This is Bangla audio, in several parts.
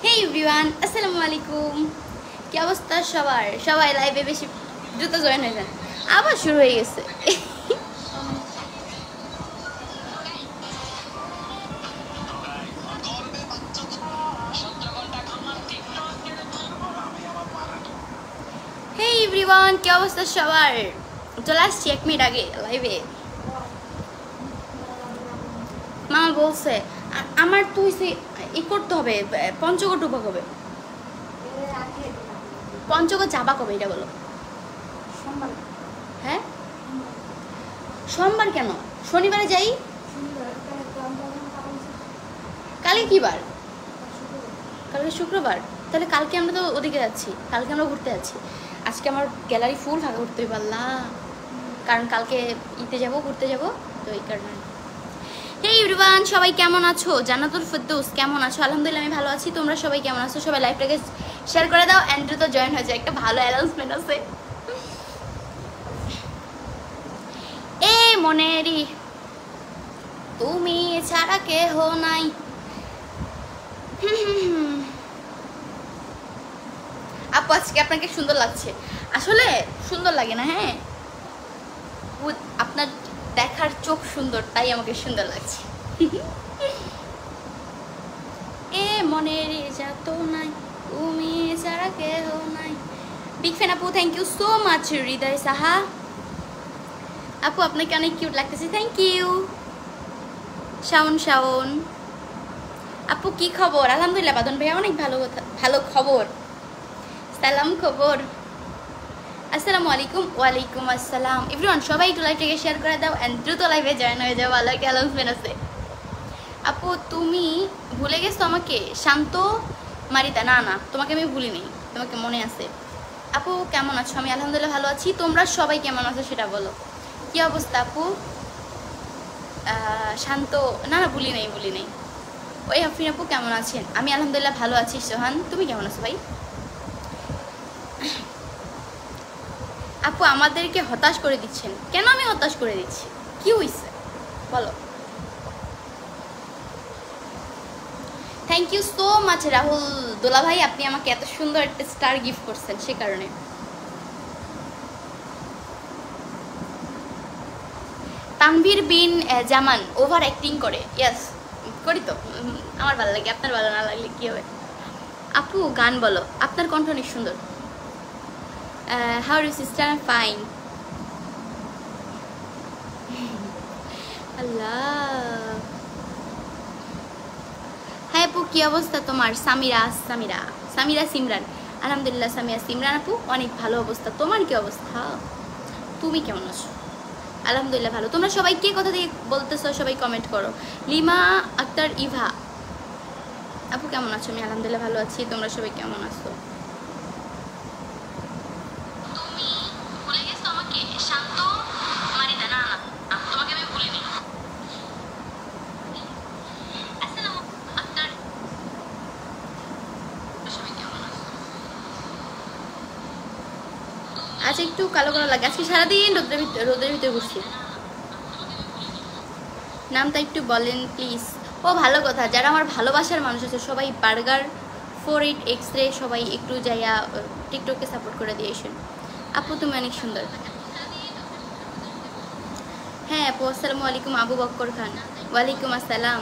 হে এভরিওয়ান, আসসালামু আলাইকুম। কি অবস্থা সবার? সবাই লাইভে বেশি দ্রুত জয়েন হয়ে যান। আবার শুরু হয়ে গেছে। হে এভরিওয়ান, কি অবস্থা সবার? চলে আসছি 1 মিনিট আগে লাইভে। মামা বলছে আমার তো ই করতে হবে, পঞ্চগড় টুপা কবে, পঞ্চগড় যাবা কবে এটা বলো। হ্যাঁ, সোমবার কেন? শনিবারে যাই। কালকে কি বার? কালকে শুক্রবার। তাহলে কালকে আমরা তো ওদিকে যাচ্ছি, কালকে আমরা ঘুরতে যাচ্ছি। আজকে আমার গ্যালারি ফুল ফাঁকা করতে পারলা, কারণ কালকে ইতে যাব, ঘুরতে যাব, তো এই কারণে। হে এভরিওয়ান, সবাই কেমন আছো? জান্নাতুল ফেরদৌস কেমন আছো? আলহামদুলিল্লাহ আমি ভালো আছি। তোমরা সবাই কেমন আছো? সবাই লাইভটাকে শেয়ার করে দাও, অ্যান্ড্রু তো জয়েন হয়েছে। একটা ভালো অ্যানাউন্সমেন্ট আছে। এ মনেরি তুমি ছাড়া কেহ নাই। আপু আজকে আপনাকে সুন্দর লাগছে। আসলে সুন্দর লাগে না? হ্যাঁ, আপনার দেখার চোখ সুন্দর, তাই আমাকে সুন্দর লাগছে। এ মনের যাতো নাই তুমি ছাড়া কেহ নাই। বিগ ফ্যান আপু, থ্যাংক ইউ সো মাচ। হৃদয় সাহা আপু, আপনাকে অনেক কিউট লাগতেছে, থ্যাংক ইউ। শাওন শাওন আপু কি খবর? আলহামদুলিল্লাহ বাদন ভাইয়া অনেক ভালো কথা, ভালো খবর। সালাম খবর। আসসালামু আলাইকুম। ওয়ালাইকুম আসসালাম। এভরিওয়ান সবাই একটু লাইভটাকে শেয়ার করে দাও, অ্যান্ড দ্রুত লাইভে জয়েন হয়ে যাও। ভালো একটা অ্যানাউন্সমেন্ট আছে। আপু তুমি ভুলে গেছো আমাকে? শান্ত মারিতা, না না, তোমাকে আমি ভুলিনি, তোমাকে মনে আছে। আপু কেমন আছো? আমি আলহামদুলিল্লাহ ভালো আছি। তোমরা সবাই কেমন আছো সেটা বলো। কি অবস্থা আপু? শান্ত, না না, ভুলি নেই ভুলি নেই। ওই আফরিন আপু কেমন আছেন? আমি আলহামদুলিল্লাহ ভালো আছি। সোহান তুমি কেমন আছো ভাই? আপু আমাদেরকে হতাশ করে দিচ্ছেন কেন? আমি হতাশ করে দিচ্ছি কি হইছে বলো। Thank you so much Rahul Dola ভাই, আপনি আমাকে এত সুন্দর একটা স্টার গিফট করছেন, সে কারণে। তানভীর বিন জামান ওভার অ্যাক্টিং করে। ইয়েস, করি তো, আমার ভালো লাগে, আপনার ভালো না লাগলে কি হবে। আপু গান বলো, আপনার কণ্ঠ অনেক সুন্দর। How you sister? ফাইন। আল্লাহ। হ্যাঁ আপু কি অবস্থা তোমার? সামিরা সামিরা সামিরা সিমরান, আলহামদুলিল্লাহ। সামিয়া সিমরান আপু অনেক ভালো অবস্থা। তোমার কি অবস্থা? তুমি কেমন আছো? আলহামদুলিল্লাহ ভালো। তোমরা সবাই কে কথা দিয়ে বলতেছো সবাই কমেন্ট করো। লিমা আক্তার ইভা আপু কেমন আছো? আমি আলহামদুলিল্লাহ ভালো আছি। তোমরা সবাই কেমন আছো? আজ একটু কালো কালো লাগে, আজকে সারাদিন রোদের ভিতরে ঘুরছি। নামটা একটু বলেন প্লিজ। ও ভালো কথা, যারা আমার ভালোবাসার মানুষ আছে সবাই বার্গার 48 এক্স-রে সবাই একটু যাইয়া টিকটকে সাপোর্ট করে দিয়েছেন। আপু তুমি অনেক সুন্দর। হ্যাঁ আপু আসসালামু আলাইকুম। আবু বক্কর খান ওয়ালাইকুম আসসালাম।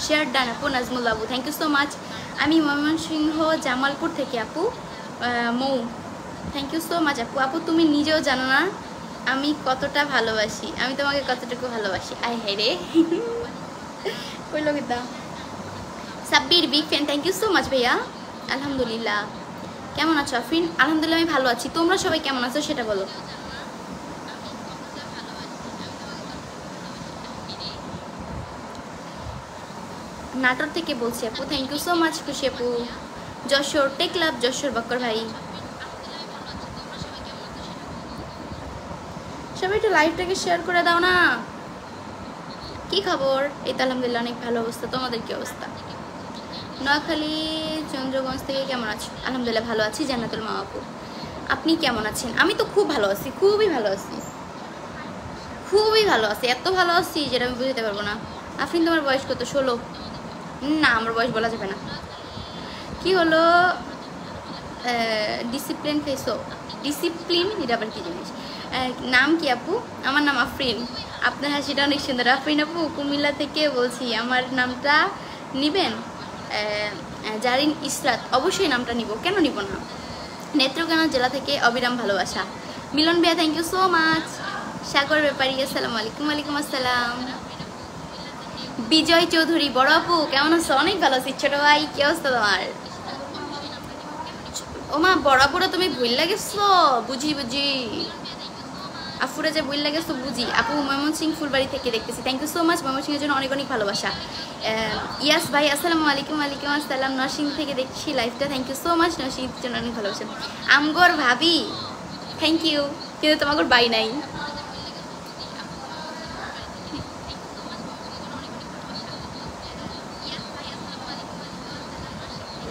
শেয়ার ডান আপু। Nazmul Abu thank you so much. আমি ময়মনসিংহ জামালপুর থেকে আপু। Mou thank you so much আপু। আপু তুমি নিজেও জানো না আমি কতটা ভালোবাসি, আমি তোমাকে কতটুকু ভালোবাসি। আয় হ্যাঁ রে কইল Gita. Sabbir big fan, thank you so much ভাইয়া। আলহামদুলিল্লাহ। কেমন আছো আফরিন? আলহামদুলিল্লাহ আমি ভালো আছি। তোমরা সবাই কেমন আছো সেটা বলো। নাটোর থেকে বলছি আপু, থ্যাংক ইউ সো মাচ খুশি আপু। যশোর টেক লাভ, যশোর বক্কর ভাই। সবাই একটু লাইভটাকে শেয়ার করে দাও না। কি খবর? এই তো আলহামদুলিল্লাহ অনেক ভালো অবস্থা। তোমাদের কি অবস্থা? নোয়াখালী চন্দ্রগঞ্জ থেকে কেমন আছো? আলহামদুলিল্লাহ ভালো আছি। জান্নাতুল মা আপু আপনি কেমন আছেন? আমি তো খুব ভালো আছি, খুবই ভালো আছি, খুবই ভালো আছি, এত ভালো আছি যেটা আমি বুঝতে পারবো না। আফরিন তোমার বয়স কত? 16? না আমার বয়স বলা যাবে না। কি হলো ডিসিপ্লিন ফেসো ডিসিপ্লিন এটা আবার কি জিনিস নাম কি আপু আমার নাম আফরিন আপনার হাসিটা অনেক সুন্দর আফরিন আপু কুমিল্লা থেকে বলছি আমার নামটা নিবেন জারিন ইসরাত অবশ্যই নামটা নিব কেন নিব না নেত্রকোনা জেলা থেকে অবিরাম ভালোবাসা মিলন ভাইয়া থ্যাংক ইউ সো মাচ সাগর ব্যাপারী আসসালামু আলাইকুম ওয়ালাইকুম আসসালাম বিজয় চৌধুরী বড় আপু কেমন আছো অনেক ভালো আছি ছোট ভাই কি অবস্থা তোমার ও মা বড় আপুরা তুমি ভুল লাগেছো বুঝি বুঝি আফুরা যে ভুল লাগেছো বুঝি আপু ময়মনসিং ফুলবাড়ি থেকে দেখতেছি থ্যাংক ইউ সো মাচ ময়মনসিংয়ের জন্য অনেক অনেক ভালোবাসা ইয়াস ভাই আসসালামু আলাইকুম ওয়ালাইকুম আসসালাম নরসিং থেকে দেখছি লাইভটা থ্যাংক ইউ সো মাচ নরসিংয়ের জন্য অনেক ভালোবাসা আমগর ভাবি থ্যাংক ইউ কিন্তু তোমার বাই নাই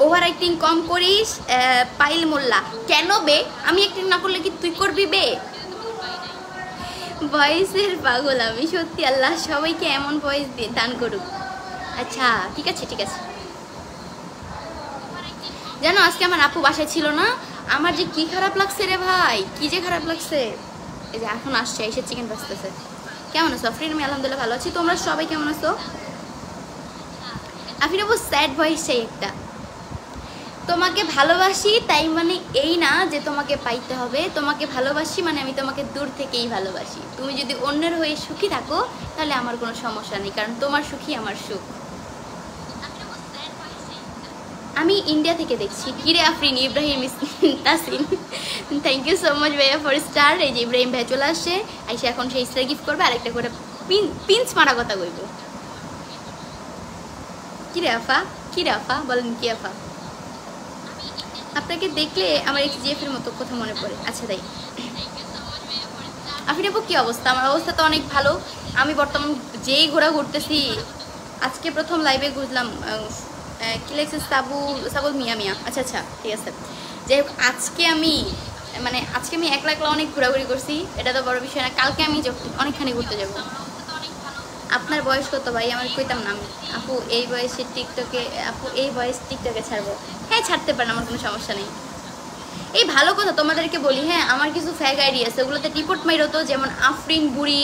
ওভার অ্যাক্টিং কম করিস পাইল মোল্লা কেন বে আমি অ্যাক্টিং না করলে কি তুই করবি বে ভয়েসের পাগল আমি সত্যি আল্লাহ সবাইকে এমন ভয়েস দিয়ে দান করুক আচ্ছা ঠিক আছে ঠিক আছে জানো আজকে আমার আপু বাসায় ছিল না আমার যে কি খারাপ লাগছে রে ভাই কি যে খারাপ লাগছে এই যে এখন আসছে এসে চিকেন বাঁচতেছে কেমন আছো আফরিন আমি আলহামদুলিল্লাহ ভালো আছি তোমরা সবাই কেমন আছো আফরিন আপু স্যাড ভয়েস চাই একটা তোমাকে ভালোবাসি তাই মানে এই না যে তোমাকে পাইতে হবে তোমাকে ভালোবাসি মানে আমি তোমাকে দূর থেকেই ভালোবাসি তুমি যদি অন্যের হয়ে সুখী থাকো তাহলে আমার কোনো সমস্যা নেই কারণ তোমার সুখী আমার সুখ আমি ইন্ডিয়া থেকে দেখছি কিরে Afrin Ibrahim Tasin thank you so much ভাইয়া ফর স্টার এই যে ইব্রাহিম ভাই চলে আসছে আইসে এখন সেই স্টার গিফট করবে আরেকটা করে পিঞ্চ মারা কথা কইব কিরে আফা বলেন কি আফা আপনাকে দেখলে আমার এক্সজিএফের মতো কথা মনে পড়ে আচ্ছা তাই আফরিন আপু কি অবস্থা আমার অবস্থা তো অনেক ভালো আমি বর্তমান যেই ঘোরা ঘুরতেছি আজকে প্রথম লাইভে ঘুরলাম কি লাগছে সাবুল মিয়া আচ্ছা আচ্ছা ঠিক আছে যাই হোক আজকে আমি একলা একলা অনেক ঘোরাঘুরি করছি এটা তো বড় বিষয় না কালকে আমি অনেকখানি ঘুরতে যাব আপনার বয়স কত ভাই আমার কইতাম না আপু এই বয়সে টিকটকে ছাড়বো হ্যাঁ ছাড়তে পারেন আমার কোনো সমস্যা নেই এই ভালো কথা তোমাদেরকে বলি হ্যাঁ আমার কিছু ফ্যাক আইডি আছে ওগুলোতে রিপোর্ট মাইরো তো যেমন আফরিন বুড়ি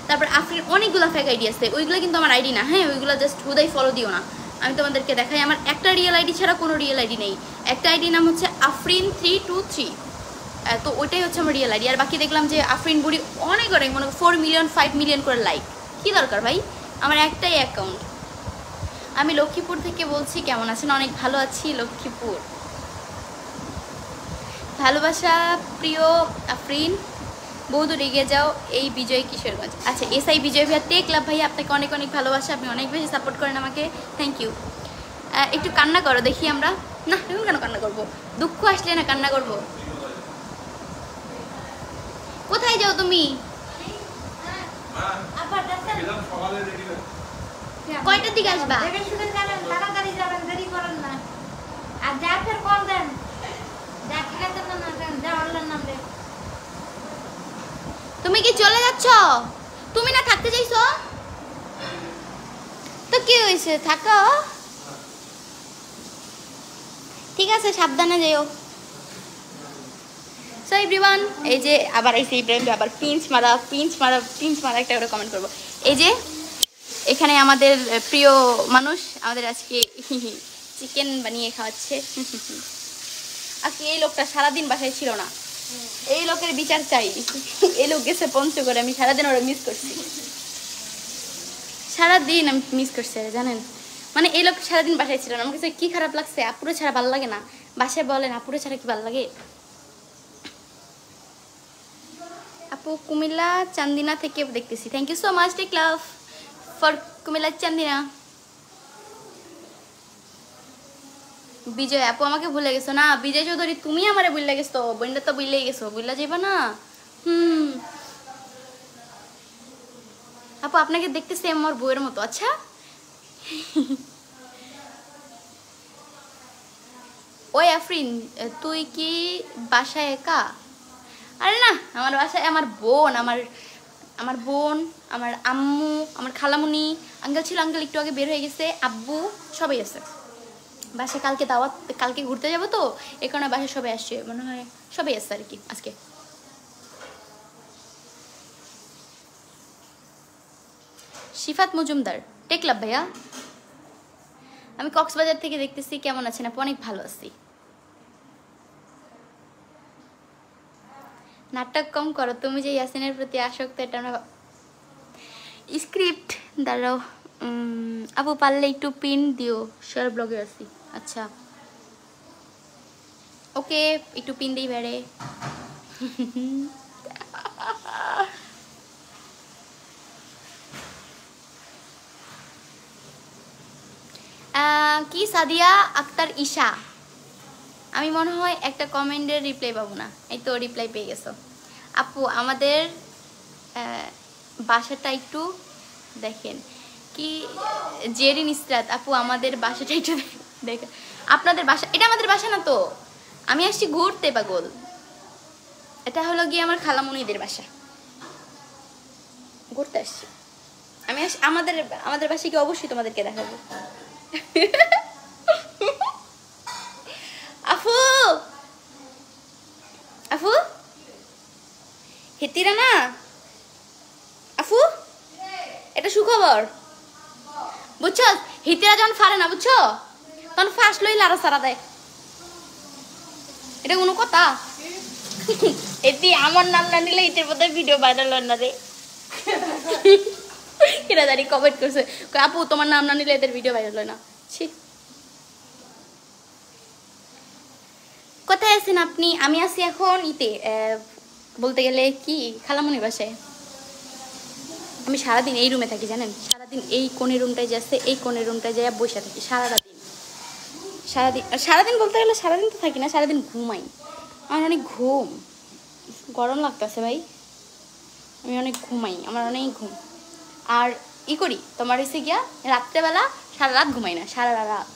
তারপর আফরিন অনেকগুলো ফ্যাক আইডি আছে ওইগুলো কিন্তু আমার আইডি না হ্যাঁ ওইগুলো জাস্ট হুদাই ফলো দিও না আমি তোমাদেরকে দেখাই আমার একটা রিয়েল আইডি ছাড়া কোনো রিয়েল আইডি নেই একটা আইডি নাম হচ্ছে আফরিন 323 তো ওইটাই হচ্ছে আমার রিয়েল আইডি আর বাকি দেখলাম যে আফরিন বুড়ি অনেক মনে 4 মিলিয়ন 5 মিলিয়ন করে লাইক কি দরকার ভাই আমার একটাই অ্যাকাউন্ট আমি লক্ষ্মীপুর থেকে বলছি কেমন আছেন অনেক ভালো আছি লক্ষ্মীপুর ভালোবাসা প্রিয় আফরিন বহুদূর এগিয়ে যাও এই বিজয় কিশোরগঞ্জ আচ্ছা এসআই বিজয় ভাইয়া টেক লাভ ভাইয়া আপনাকে অনেক অনেক ভালোবাসা আপনি অনেক বেশি সাপোর্ট করেন আমাকে থ্যাংক ইউ একটু কান্না করো দেখি আমরা না এখন কেন কান্না করবো দুঃখ আসলে না কান্না করবো কোথায় যাও তুমি কয়টার দিকে আসবা তাড়াতাড়ি যাবেন দেরি করেন না আর যা ফের কল দেন যা ঠিক আছে না যা অনলাইন নাম দে তুমি কি চলে যাচ্ছ তুমি না থাকতে চাইছো তো কি হয়েছে থাকো ঠিক আছে সাবধানে যেও সো এভরিওয়ান এই যে আবার এই ইব্রাহিম আবার পিঞ্চ মারা একটা করে কমেন্ট করবো এই যে এখানে আমাদের প্রিয় মানুষ আমাদের আজকে চিকেন বানিয়ে খাওয়াচ্ছে আজকে এই লোকটা সারাদিন বাসায় ছিল না এই লোকের বিচার চাই এই লোক গেছে পঞ্চগড়ে আমি সারাদিন ওরা মিস করছি সারাদিন আমি মিস করছি জানেন মানে এই লোক সারাদিন বাসায় ছিল না আমার কাছে কি খারাপ লাগছে আপুরে ছাড়া ভালো লাগে না বাসায় বলেন আপুরে ছাড়া কি ভালো লাগে আপু কুমিল্লা চান্দিনা থেকে দেখতেছি thank you so much take love for Comilla Chandina Bijoy আপু আমাকে ভুলে গেছো না বিজয় চৌধুরী তুমি আমারে ভুলে গেছো বইনটা তো ভুলেই গেছো ভুলা যাইবা না আপু আপনাকে দেখতেছি আমার বউয়ের মতো আচ্ছা ওই আফরিন তুই কি বাসায় একা আরে না আমার বাসায় আমার বোন আমার আম্মু আমার খালামুনি আঙ্কেল ছিল আঙ্কেল একটু আগে বের হয়ে গেছে আব্বু সবাই আছে বাসে কালকে দাওয়াত, কালকে ঘুরতে যাবো তো এই কারণে বাসায় সবাই আসছে, মনে হয় সবাই আসছে আর কি আজকে। শিফাত মজুমদার, টেকলাভ ভাইয়া, আমি কক্সবাজার থেকে দেখতেছি, কেমন আছেন আপু? অনেক ভালো আছি। নাটক কম করো, তুমি যে ইয়াসিনের প্রতি আসক্ত এটা আমরা স্ক্রিপ্ট দাঁড়াও। আপু পারলে একটু পিন দিও, শেয়ার ব্লগে আছি। আচ্ছা ওকে, একটু পিন দিই বেড়ে। কি সাদিয়া আক্তার ঈশা, আমি মনে হয় একটা কমেন্টের রিপ্লাই পাবো না, এই তো রিপ্লাই পেয়ে গেছো। আপু আমাদের বাসাটা একটু দেখেন। কি জেরিন ইসরাত, আপু আমাদের বাসাটা একটু দেখেন। আপনাদের বাসা? এটা আমাদের বাসা না তো, আমি আসছি ঘুরতে পাগল। এটা হলো গিয়ে আমার খালামুনিদের বাসা, ঘুরতে আসছি আমি। আমাদের বাসায় কি অবশ্যই তোমাদেরকে দেখাবো। আফু আফু হেতিরা না আফু, এটা সুখবর বুঝছো? হিতিরা যখন ফারে না বুঝছো, তখন ফার্স্ট লই লারা সারা দেয়। এটা কোনো কথা? এটি আমার নাম না নিলে ইতির মধ্যে ভিডিও ভাইরাল হয় না রে। কেনা জানি কমেন্ট করছে, আপু তোমার নাম না নিলে এদের ভিডিও ভাইরাল হয় না। ছি, কোথায় আছেন আপনি? আমি আছি এখন ইতে, বলতে গেলে কি খালামুনির বাসায়। আমি সারাদিন এই রুমে থাকি জানেন, সারাদিন এই কোণের রুমটায় যাচ্ছে, এই কোণের রুমটায় যাই বসে থাকি সারাদিন। সারাদিন বলতে গেলে সারাদিন তো থাকি না, সারাদিন ঘুমাই। আমার অনেক ঘুম, গরম লাগতেছে ভাই, আমি অনেক ঘুমাই, আমার অনেক ঘুম। আর ই করি তোমার হয়েছে গিয়া রাত্রেবেলা সারা রাত ঘুমাই না, সারা রাত।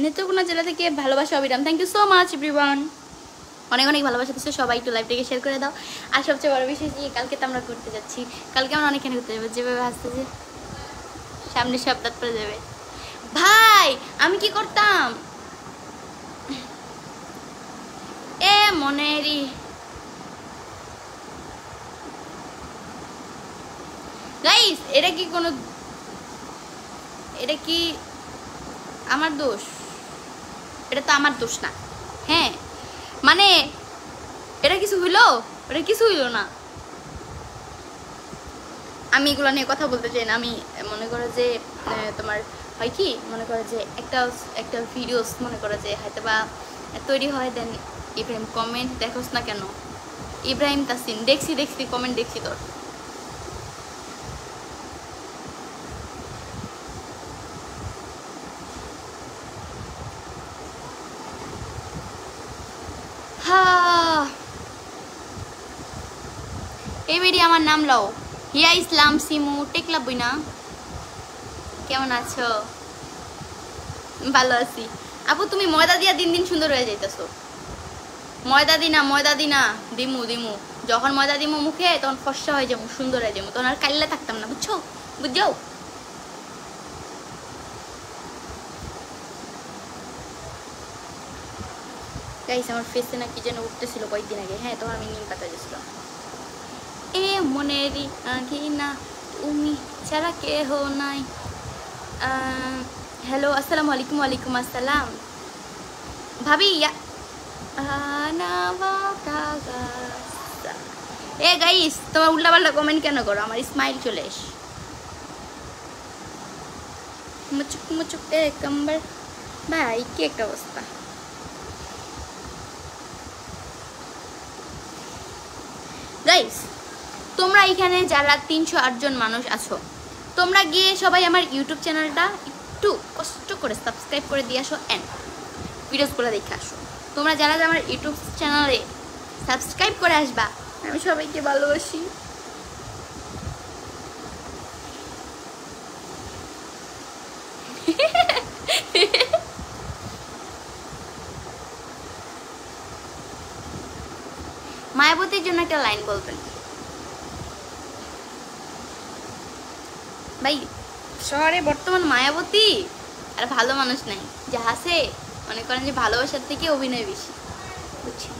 নেত্রকোনা জেলা থেকে ভালোবাসা অবিরাম, thank you so much everyone, অনেক অনেক ভালোবাসা দিচ্ছ সবাই। একটু লাইভটাকে শেয়ার করে দাও। আর সবচেয়ে বড় বিষয় যে কালকে তো আমরা ঘুরতে যাচ্ছি, কালকে আমরা অনেকখানে ঘুরতে যাবো, যেভাবে আসতে যে সামনে সপ্তাহ পরে যাবে। ভাই আমি কি করতাম এ মনেরই, গাইস এটা কি কোনো, এটা কি আমার দোষ? এটা তো আমার দোষ না। হ্যাঁ মানে এটা কিছু হইলো? এটা কিছু হইলো না। আমি এগুলো নিয়ে কথা বলতে চাই না। আমি মনে করো যে তোমার হয় কি, মনে করো যে একটা ভিডিওস মনে করো যে হয়তো বা তৈরি হয়, দেন ইব্রাহিম কমেন্ট দেখোস না কেন? ইব্রাহিম তাসিন দেখছি কমেন্ট দেখছি তোর। হ্যাঁ এই বেডি আমার নাম লও, হিয়া ইসলাম সিমু টেকলা বইনা, কেমন আছো? ভালো আছি। আপু তুমি ময়দা দিয়া দিন দিন সুন্দর হয়ে যাইতেছো। ময়দা দিনা দিমু যখন ময়দা দিমু মুখে তখন ফর্সা হয়ে যাবো, সুন্দর হয়ে যাবো, তখন আর কাল্লা থাকতাম না, বুঝছো? বুঝছো? গাইস আমার ফেসে না কি যেন উঠতেছিল কয়েকদিন আগে। হ্যাঁ তোমার আমি নিম পাতা দিয়েছিলাম। এ মনেরই না তুমি ছাড়া কেহ নাই। হ্যালো আসসালামু আলাইকুম। ওয়ালাইকুম আসসালাম ভাবি। এ গাইস তোমার উল্টাপাল্টা কমেন্ট কেন করো? আমার স্মাইল চলে এস মুচুক মুচুক এক নম্বর। ভাই কি একটা অবস্থা। গাইস তোমরা এখানে যারা 308 জন মানুষ আছো, তোমরা গিয়ে সবাই আমার ইউটিউব চ্যানেলটা একটু কষ্ট করে সাবস্ক্রাইব করে দিয়ে আসো এন্ড ভিডিওসগুলো দেখে আসো। তোমরা যারা আমার ইউটিউব চ্যানেলে সাবস্ক্রাইব করে আসবা, আমি সবাইকে ভালোবাসি। মায়াবতীর জন্য একটা লাইন বলবেন ভাই। শহরে বর্তমান মায়াবতী আর ভালো মানুষ নাই, যা আছে মনে করেন যে ভালোবাসার থেকে অভিনয় বেশি, বুঝছেন?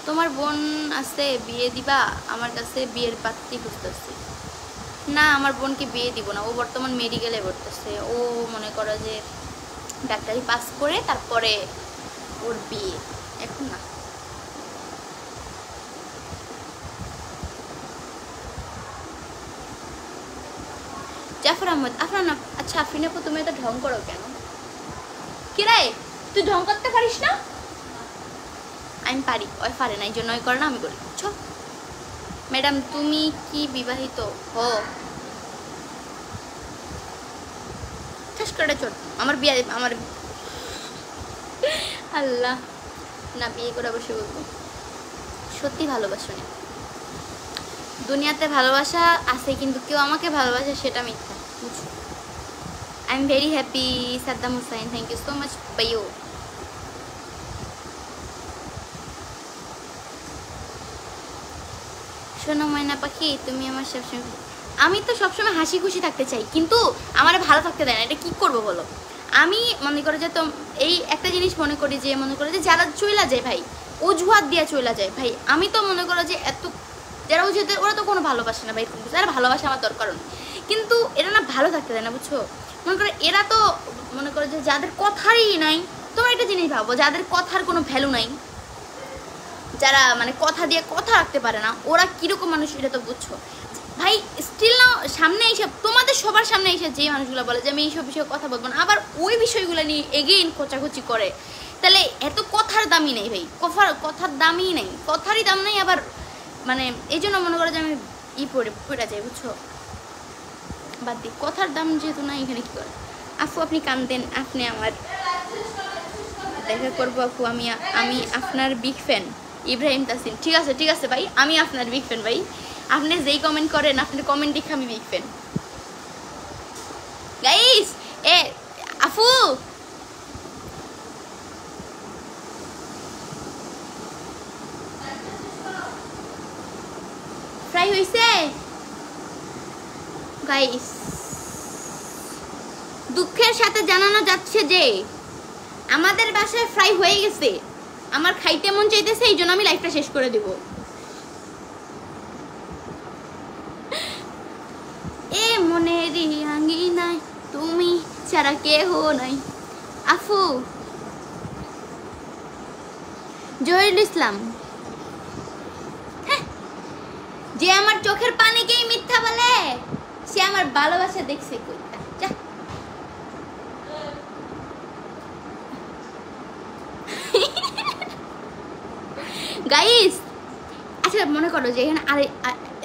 তোমার বোন আছে বিয়ে দিবা? আমার কাছে বিয়ের পাত্রী খুঁজতেছে। না, আমার বোনকে বিয়ে দিব না, ও বর্তমান মেডিকেলে পড়তেছে। ও মনে করো যে ডাক্তারি পাস করে তারপরে ওর বিয়ে, এখন না। জাফর আহমদ, আফরান, আচ্ছা আফরিন আপু তুমি এত ঢং করো কেন? কি রে, তুই ঢং করতে পারিস না? আমি পারি, ওই পারে না, এই জন্য ওই করে না, আমি করি। ছ ম্যাডাম তুমি কি বিবাহিত? হো ঠাস করে চল, আমার বিয়ে, আমার আল্লাহ না, বিয়ে করে বসে বলবো সত্যি ভালোবাসো না। দুনিয়াতে ভালোবাসা আছে কিন্তু কেউ আমাকে ভালোবাসে সেটা মিথ্যা, বুঝছো? I am very happy. Saddam Hussain, thank you so much ভাইও। শোনো ময়না পাখি, তুমি আমার সবসময়, আমি তো সবসময় হাসি খুশি থাকতে চাই কিন্তু আমার ভালো থাকতে দেয় না, এটা কি করবো বলো? আমি মনে করে যে তো এই একটা জিনিস মনে করি যে মনে করে যে যারা চইলা যায় ভাই, অজুহাত দিয়ে চইলা যায় ভাই, আমি তো মনে করো যে এত যারা অজুহাত, ওরা তো কোনো ভালোবাসে না ভাই, যারা ভালোবাসে আমার দরকার নেই, কিন্তু এরা না ভালো থাকতে দেয় না, বুঝছো? মনে করে এরা তো মনে করো যে যাদের কথারই নাই, তোমার একটা জিনিস ভাবো, যাদের কথার কোনো ভ্যালু নাই, যারা মানে কথা দিয়ে কথা রাখতে পারে না, ওরা কীরকম মানুষ এটা তো বুঝছো ভাই। স্টিল না সামনে এসে তোমাদের সবার সামনে এসে যে মানুষগুলো বলে যে আমি এইসব বিষয়ে কথা বলবো না, আবার ওই বিষয়গুলো নিয়ে এগেইন খোঁচাখুচি করে, তাহলে এত কথার দামই নেই ভাই, কথার দামই নেই, কথারই দাম নেই। আবার মানে এই জন্য মনে করো যে আমি পড়ে যাই, বুঝছো? বাদ দিই, কথার দাম যেহেতু না, এখানে কী করে? আপু আপনি কান্দেন, আপনি আমার দেখা করবো আপু, আমি আপনার বিগ ফ্যান। ইব্রাহিম তাসিম, ঠিক আছে ঠিক আছে ভাই, আমি আপনার বিগ ফ্যান ভাই, আপনি যেই কমেন্ট করেন আপনার কমেন্ট দেখে আমি বিগ ফ্যান। গাইস এ আফু ফ্রাই হইছে গাইস। দুঃখের সাথে জানানো যাচ্ছে যে আমাদের বাসায় ফ্রাই হয়ে গেছে, আমার খাইতে মন চাইতেছে, এই জন্য আমি লাইফটা শেষ করে দেব। এ মনেরই আঙ্গিনায় তুমি ছাড়া কেহ নাই। আফু জহিরুল ইসলাম, যে আমার চোখের পানিকেই মিথ্যা বলে সে আমার ভালোবাসা দেখছে কইতা। গাইস আচ্ছা মনে করো যে এখানে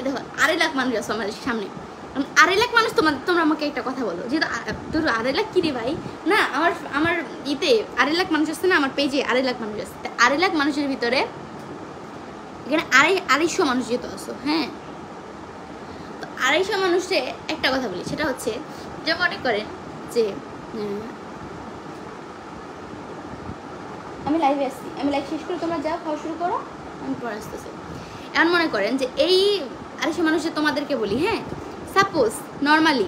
দেখো 2.5 লাখ মানুষ আছে আমাদের সামনে, 2.5 লাখ মানুষ, তোমরা আমাকে একটা কথা বলো, যেহেতু তোর 2.5 লাখ কি রে ভাই, না আমার ইতে 2.5 লাখ মানুষ আসছে না, আমার পেজে 2.5 লাখ মানুষ আসছে, 2.5 লাখ মানুষের ভিতরে এখানে 250 মানুষ যেহেতু আসো, হ্যাঁ, তো 250 মানুষে একটা কথা বলি, সেটা হচ্ছে যে মনে করে যে আমি লাইভে আসছি, আমি লাইভ শেষ করে তোমরা যাও, খাওয়া শুরু করো, আমি পরে আসতেছি। এমন মনে করেন যে এই 250 মানুষে তোমাদেরকে বলি, হ্যাঁ, সাপোজ নর্মালি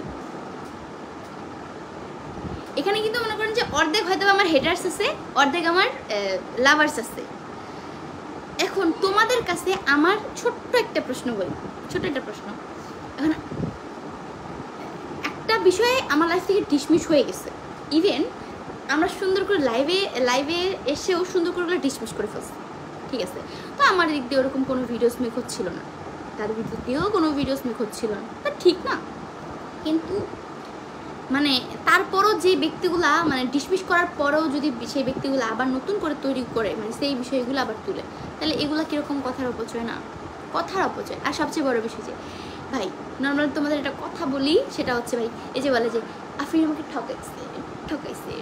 এখানে কিন্তু মনে করেন যে অর্ধেক হয়তো আমার হেটার্স আছে, অর্ধেক আমার লাভার্স আছে। এখন তোমাদের কাছে আমার ছোট্ট একটা প্রশ্ন বলি, ছোট্ট একটা প্রশ্ন, এখন একটা বিষয়ে আমার লাইফ থেকে ডিসমিস হয়ে গেছে, ইভেন আমরা সুন্দর করে লাইভে এসেও সুন্দর করে ডিসমিস করে ফেলছি, ঠিক আছে? তো আমার দিক দিয়ে ওরকম কোনো ভিডিওস মেক হচ্ছিল না, তার ভিতর দিয়েও কোনো ভিডিওস মেক হচ্ছিল না, তা ঠিক না, কিন্তু মানে তারপরও যে ব্যক্তিগুলা মানে ডিসমিস করার পরেও যদি সেই ব্যক্তিগুলো আবার নতুন করে তৈরি করে মানে সেই বিষয়গুলো আবার তুলে, তাহলে এগুলো কীরকম কথার অপচয় না, কথার অপচয়। আর সবচেয়ে বড় বিষয় যে ভাই নর্মালি তোমাদের একটা কথা বলি, সেটা হচ্ছে ভাই এই যে বলে যে আফরিন আমাকে ঠকাইছে,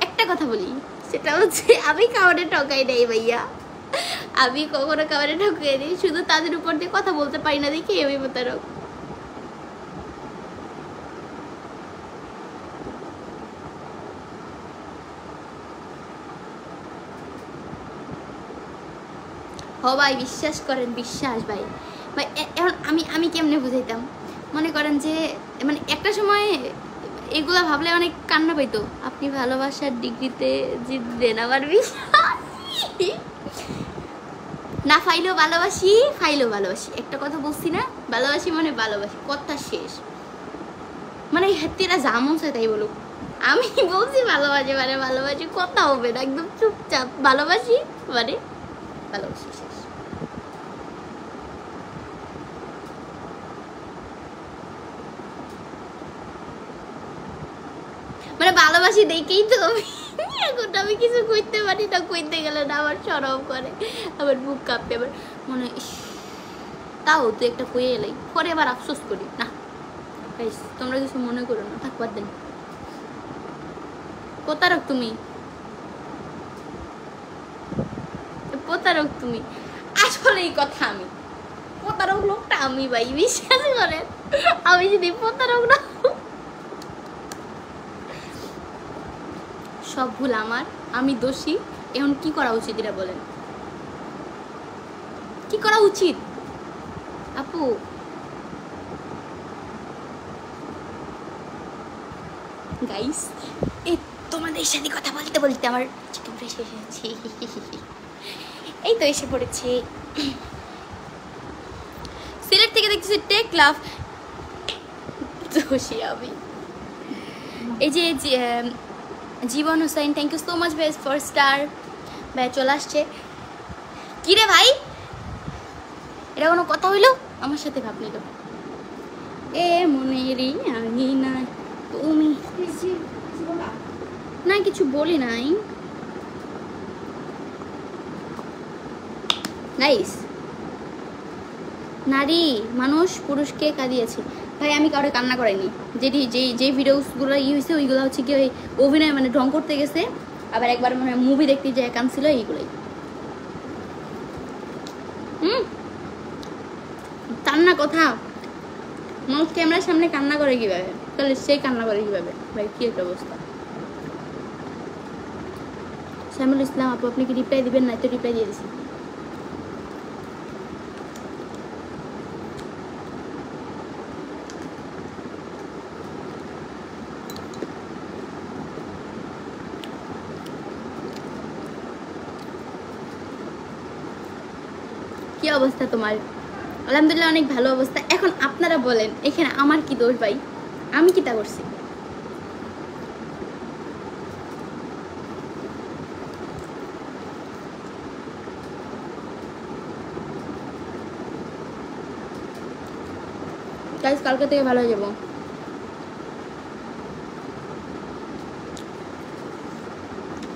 একটা কথা বলি, সেটা হচ্ছে আমি খাবারে ঠকাই নাই ভাইয়া, আমি কখনো খাবারে ঠকাই নি, শুধু তাদের উপর দিয়ে কথা বলতে পারি না দেখি আমি প্রতারক। হ ভাই বিশ্বাস করেন, বিশ্বাস ভাই, ভাই এখন আমি কেমনে বুঝাইতাম, মনে করেন যে মানে একটা সময় এগুলা ভাবলে অনেক কান্না পাইতো। আপনি ভালোবাসার ডিগ্রিতে জিতবেন আমার বিশ্বাস না, ফাইলেও ভালোবাসি ফাইলেও ভালোবাসি, একটা কথা বলছি না, ভালোবাসি মানে ভালোবাসি, কথা শেষ। মানে হেতিরা জামন চাই তাই বলুক, আমি বলছি ভালোবাসি মানে ভালোবাসি, কথা হবে না, একদম চুপচাপ ভালোবাসি মানে ভালোবাসি, শেষ। মানে ভালোবাসি দেখেই তো এখন আমি কিছু কইতে পারি না, কইতে গেলে না আমার শরম করে, আবার বুক কাঁপে, আবার মনে তাও তুই একটা কইয়ে এলাই, পরে আবার আফসোস করি না। তোমরা কিছু মনে করো না, থাকবার দেন। প্রতারক তুমি, প্রতারক তুমি, আসলে এই কথা আমি প্রতারক লোকটা আমি, ভাই বিশ্বাস করেন, আমি যদি প্রতারক না, সব ভুল আমার, আমি দোষী। এখন কি করা উচিত এটা বলেন, কি করা উচিত আপু? গাইস এই তোমাদের সাথে কথা বলতে বলতে আমার চিকেন ফ্রাই শেষ হয়েছে, এই তো এসে পড়েছে সিলেট থেকে, দেখতেছি টেক লাভ দোষী আমি। এই যে Jibon Hussain, thank you so much ভাই ফর স্টার, ভাই চলে আসছে। কিরে ভাই, এটা কোনো কথা হইলো? আমার সাথে ভাব নিল, এ মনেরই আঙিনা তুমি, না কিছু বলি নাই গাইস। নারী মানুষ পুরুষকে কাঁদিয়েছে, ভাই আমি কাউকে কান্না করাইনি, যে ভিডিওসগুলো হয়েছে ওইগুলো হচ্ছে কি ওই অভিনয় মানে ঢং করতে গেছে, আবার একবার মানে মুভি দেখতে যে কাঁদছিল এইগুলোই। কান্না কথা, মানুষ ক্যামেরার সামনে কান্না করে কিভাবে, তাহলে সে কান্না করে কিভাবে? ভাই কি একটা অবস্থা। শ্যামুল ইসলাম আপু আপনি কি রিপ্লাই দিবেন? না তো রিপ্লাই দিয়ে দিছি। কি অবস্থা তোমার? আলহামদুলিল্লাহ অনেক ভালো অবস্থা। এখন আপনারা বলেন এখানে আমার কি দোষ ভাই? আমি কি তা করছি? গাইস কালকে থেকে ভালো হয়ে যাবো।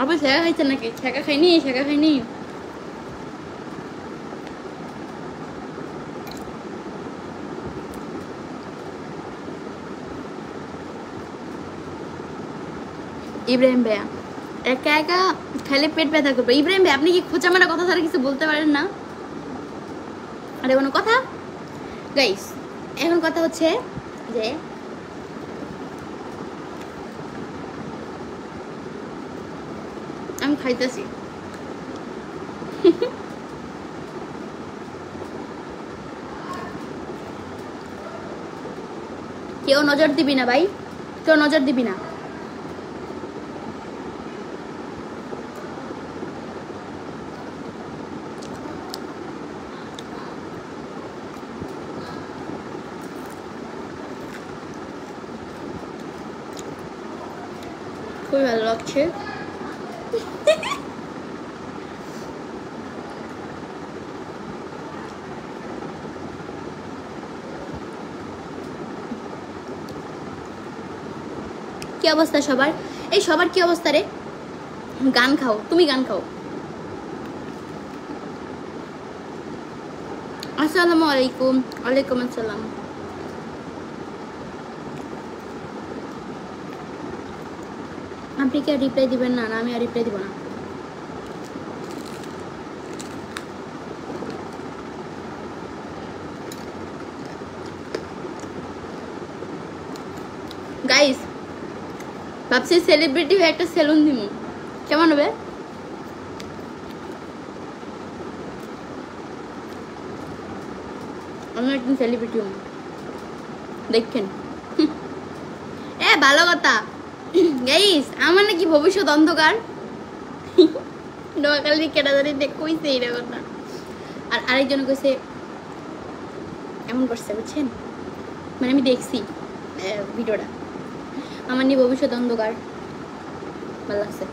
আপনি শেখা খাইছেন নাকি? শেখা খাইনি, শেখা খাইনি। ইব্রাহিম ভাইয়া একা একা খাইলে পেট ব্যথা করবে। ইব্রাহিম ভাই আপনি কি খোঁচা মারা কথা ছাড়া কিছু বলতে পারেন না? আরে কোনো কথা গাইস, এখন কথা হচ্ছে যে আমি খাইতেছি কেউ নজর দিবি না ভাই, কেউ নজর দিবি না। খুবই ভালো লাগছে। কি অবস্থা সবার? এই সবার কি অবস্থা রে? গান খাও, তুমি গান খাও। আসসালামু আলাইকুম। ওয়ালাইকুম আসসালাম। আপনি কি আর রিপ্লাই দিবেন না? না আমি আর রিপ্লাই দিব না। গাইস ভাবছি সেলিব্রিটি হয়ে একটা সেলুন দিব, কেমন হবে? আমি একদিন সেলিব্রিটি হব, দেখেন। ভালো কথা গাইস, আমার নাকি ভবিষ্যৎ অন্ধকার। নোয়াখালী কেটাদারি কইছে এইটা কথা। আর আরেকজন কইছে এমন করছে, বুঝছেন? মানে আমি দেখছি ভিডিওটা, আমার নিয়ে ভবিষ্যৎ অন্ধকার। ভালো লাগছে।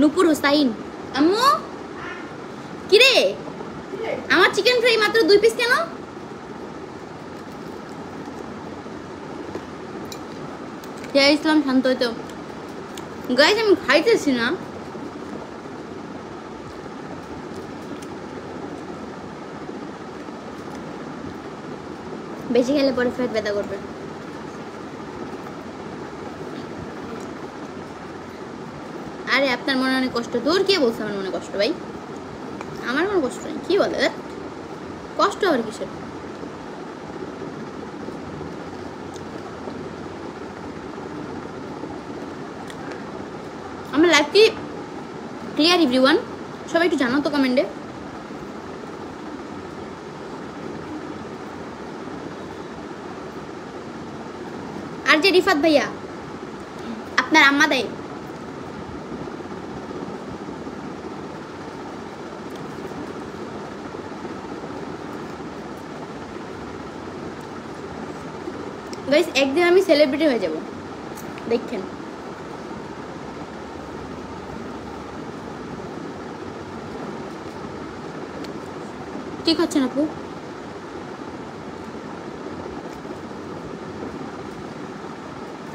নূপুর হোসাইন, আম্মু কিরে আমার চিকেন ফ্রাই মাত্র 2 পিস কেন? ইসলাম শান্ত হইতো গাইস, আমি খাইতেছি না। বেশি খেলে পরে পেট ব্যথা করবে। আরে আপনার মনে অনেক কষ্ট, তোর কে বলছে আমার মনে কষ্ট? ভাই আমার মনে কষ্ট নেই, কি বলে কষ্ট আর কিসের? আমার লাইফ কি ক্লিয়ার এভরিওয়ান? সবাই একটু জানাও তো কমেন্টে। আর যে রিফাত ভাইয়া, আপনার আম্মা দেয় গাইস, একদিন আমি সেলিব্রিটি হয়ে যাব, দেখেন। কি খাচ্ছেন আপু?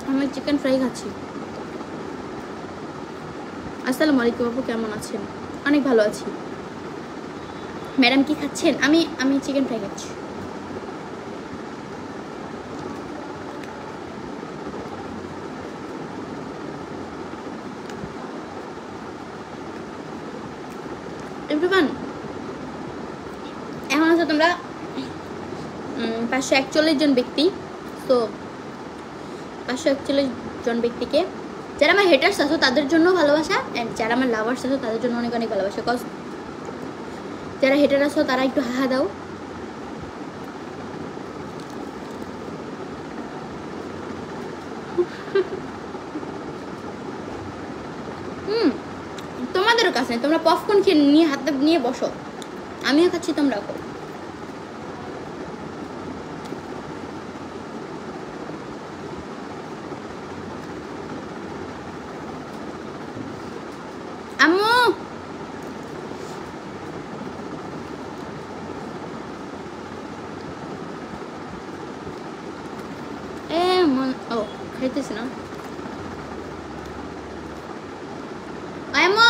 আমি চিকেন ফ্রাই খাচ্ছি। আসসালামু আলাইকুম আপু, কেমন আছেন? অনেক ভালো আছি। ম্যাডাম কি খাচ্ছেন? আমি চিকেন ফ্রাই খাচ্ছি। এভরিওয়ান, এখন আছে তোমরা 541 জন ব্যক্তি। তো 541 জন ব্যক্তিকে, যারা আমার হেটার্স আছো তাদের জন্য ভালোবাসা, অ্যান্ড যারা আমার লাভার্স আছো তাদের জন্য অনেক অনেক ভালোবাসা। কজ যারা হেটার আছো তারা একটু হাহা দাও। তোমাদেরও কাছে তোমরা পপকর্ন খেয়ে নিয়ে হাতে নিয়ে বসো, আমিও খাচ্ছি, তোমরাও খাও। আম্মু ও খাইতেছি না। আম্মু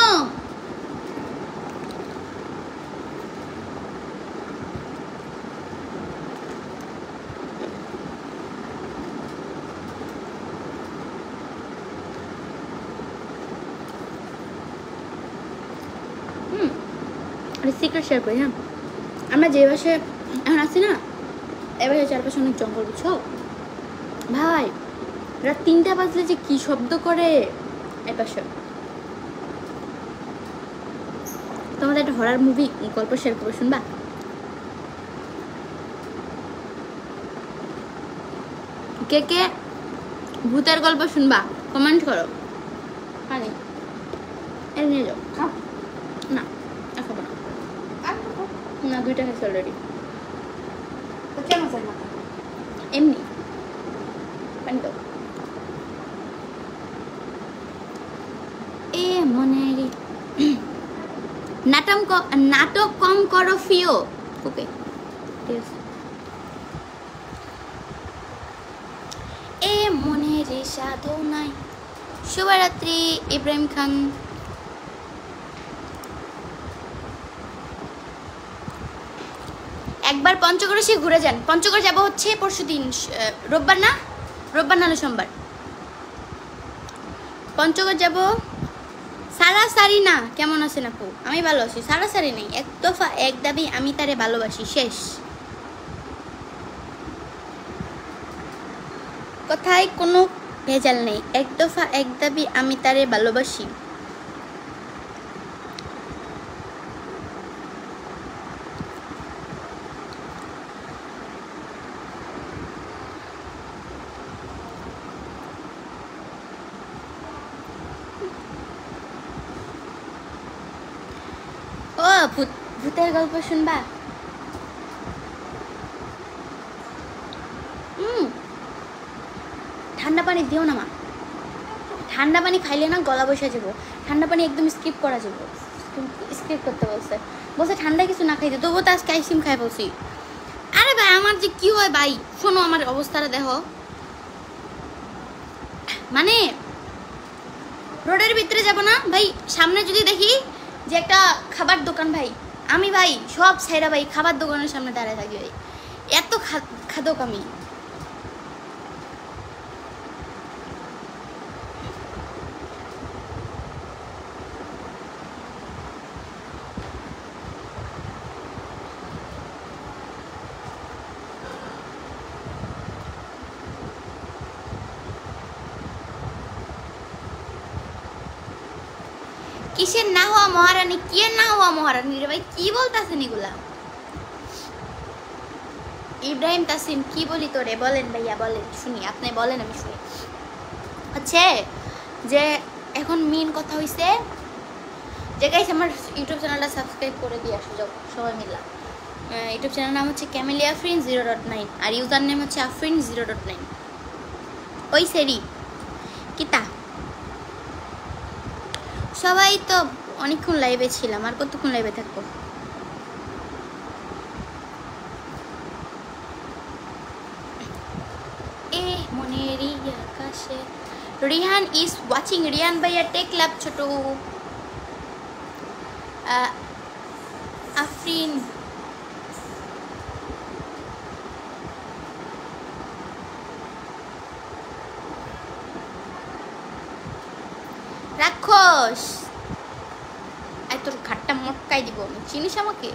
সিক্রেট শেয়ার করি। হ্যাঁ, আমরা যে বাসে এখন আছি না, এবার চারপাশে অনেক জঙ্গল, বুঝছো ভাই? রাত 3টা বাজলে যে কি শব্দ করে এই পাশে। তোমাদের একটা হরার মুভি গল্প শেয়ার করবো, শুনবা? কে কে ভূতের গল্প শুনবা কমেন্ট করো। পানি এর নিয়ে যাও, না খাবো না, না 2টা খাইছি অলরেডি। এমনি পানি দাও। এ মনে নাটক কম করো ফিও। ওকে ঠিক আছে। এ মনে রে সাধু নাই। শুভরাত্রি ইব্রাহিম খান। একবার পঞ্চগড়ে সে ঘুরে যান। পঞ্চগড় যাব হচ্ছে পরশুদিন, রোববার না, রোববার নাহলে সোমবার। পঞ্চগড় যাব। সারাসারি না, কেমন আছেন আপু? আমি ভালো আছি। সারাসারি নেই, এক দফা এক দাবি, আমি তারে ভালোবাসি, শেষ। কথায় কোনো ভেজাল নেই, এক দফা এক দাবি, আমি তারে ভালোবাসি। ও ভূতের গল্প শুনবা? ঠান্ডা পানি দিও না মা, ঠান্ডা পানি খাইলে না গলা বসে যাবো। ঠান্ডা পানি একদম স্কিপ করা যাবো, স্কিপ করতে বলছে, বলছে ঠান্ডা কিছু না খাইতে, তবুও তো আজকে আইসক্রিম খাই বলছি। আরে ভাই আমার যে কি হয় ভাই, শোনো আমার অবস্থাটা দেখো, মানে রোডের ভিতরে যাব না ভাই, সামনে যদি দেখি যে একটা খাবার দোকান ভাই, আমি ভাই সব ছাইরা ভাই খাবার দোকানের সামনে দাঁড়ায় থাকি ভাই, এত খাদক আমি। কিসের না হওয়া মহারানী, কে না হওয়া মহারানী রে ভাই, কি বলতেছেন এগুলা? ইব্রাহিম তাসিম কি বলি তোরে, বলেন ভাইয়া বলেন, শুনি, আপনি বলেন আমি শুনি। হচ্ছে যে এখন মেন কথা হইছে যে গাইস আমার ইউটিউব চ্যানেলটা সাবস্ক্রাইব করে দিয়ে আসো যাও সবাই মিলা। ইউটিউব চ্যানেল নাম হচ্ছে ক্যামেলিয়া আফরিন 0.9 আর ইউজার নেম হচ্ছে আফরিন 0.9। ওই সেরি কিতা সবাই তো অনেকক্ষণ লাইভে ছিলাম, আর কতক্ষণ লাইভে থাকবো? এ মনের আকাশে রিহান ইজ ওয়াচিং। রিহান ভাইয়া টেক ল্যাব ছোট। আফরিন রাক্ষস, আই তোর ঘাটটা মটকাই দিব আমি, চিনিস আমাকে?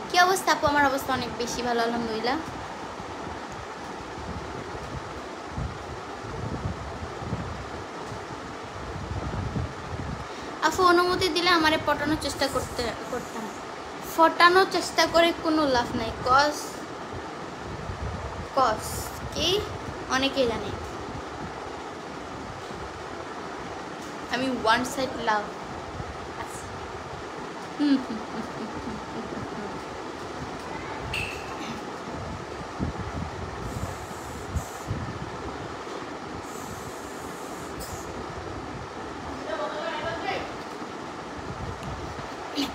কি অবস্থা আপু? আমার অবস্থা অনেক বেশি ভালো আলহামদুলিল্লাহ। আপু অনুমতি দিলে আমারে পটানোর চেষ্টা করতাম। ফটানোর চেষ্টা করে কোনো লাভ নাই, কজ কি অনেকেই জানে আমি ওয়ান সাইড লাভ।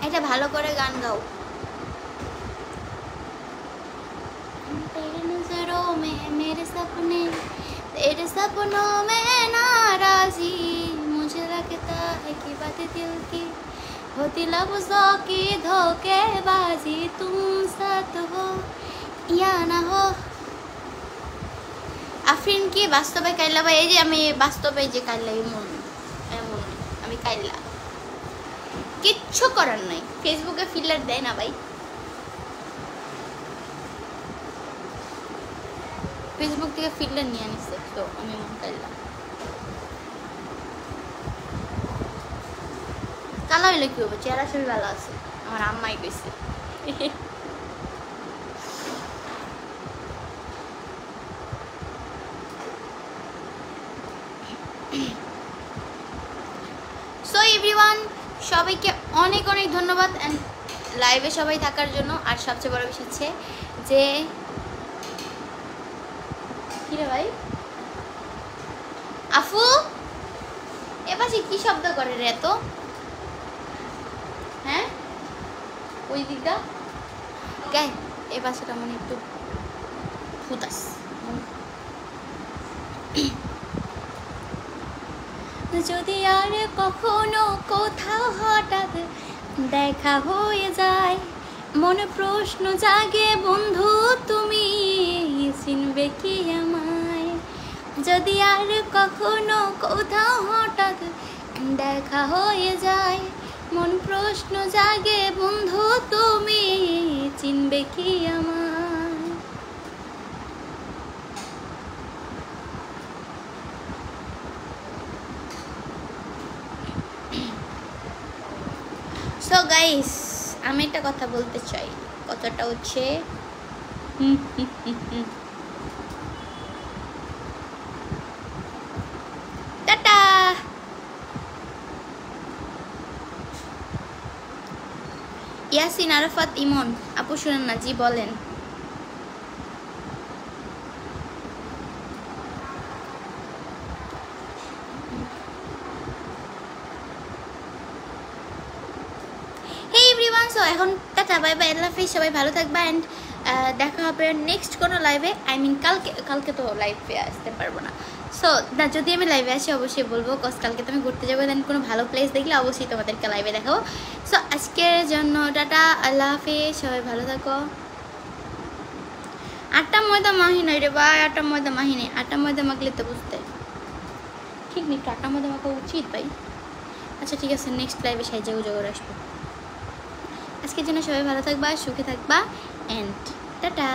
এটা ভালো করে গান গাও। तेरे नजरों में मेरे सपने, तेरे सपनों में नाराजी, मुझे लगता है कि बात दिल की होती लफ्जों की धोखेबाजी, तुम साथ हो या ना हो। আফরিন কি বাস্তবে কাইলা ভাই? এই যে আমি বাস্তবে যে কাইলা এমন আমি কাইলা, কিচ্ছু করার নাই। ফেসবুকে ফিল্টার দেয় না ভাই, ফেসবুক থেকে ফিল্টার নিয়ে আনিছে, তো আমি মন কাইলা কালা হইলে কি হবে, চেহারা সবই ভালো আছে, আমার আম্মাই কইছে। সো এভরিওয়ান, সবাইকে অনেক অনেক ধন্যবাদ লাইভে সবাই থাকার জন্য। আর সবচেয়ে বড় বিষয় হচ্ছে যে কি রে ভাই আফু এপাশে কি শব্দ করে রে এত? হ্যাঁ ওই দিকটা কে, এ পাশেটা মানে একটু ফুতাস। যদি আর কখনো কোথাও হঠাৎ দেখা হয়ে যায়, মনে প্রশ্ন জাগে বন্ধু তুমি চিনবে কি আমায়। যদি আর কখনো কোথাও হঠাৎ দেখা হয়ে যায়, মন প্রশ্ন জাগে বন্ধু তুমি বলবে কি আমার। সো গাইস আমি একটা কথা বলতে চাই, কথাটা হচ্ছে টাটা। ইয়াসিন আরাফাত ইমন আপু শুনেন না, জি বলেন। হে এভরিওয়ান, সো এখন টাটা বাই বাই, আল্লাহ হাফেজ, সবাই ভালো থাকবা অ্যান্ড দেখা হবে নেক্সট কোনো লাইভে। আই মিন কালকে তো লাইভে আসতে পারবো না। সো না, যদি আমি লাইভে আসি অবশ্যই বলবো, কজ কালকে তো আমি ঘুরতে যাবো, দেন কোনো ভালো প্লেস দেখলে অবশ্যই তোমাদেরকে লাইভে দেখাবো। সো আজকের জন্য টাটা, আল্লাহ হাফেজ, সবাই ভালো থাকো। আটা ময়দা মাহি নাই রে ভাই, আটা ময়দা মাহি নেই, আটা ময়দা মাখলে তো বুঝতে ঠিক নেই, আটা ময়দা মাখা উচিত ভাই। আচ্ছা ঠিক আছে, নেক্সট লাইভে সাইজা গুজা করে আসবো। আজকের জন্য সবাই ভালো থাকবা, সুখে থাকবা অ্যান্ড টাটা।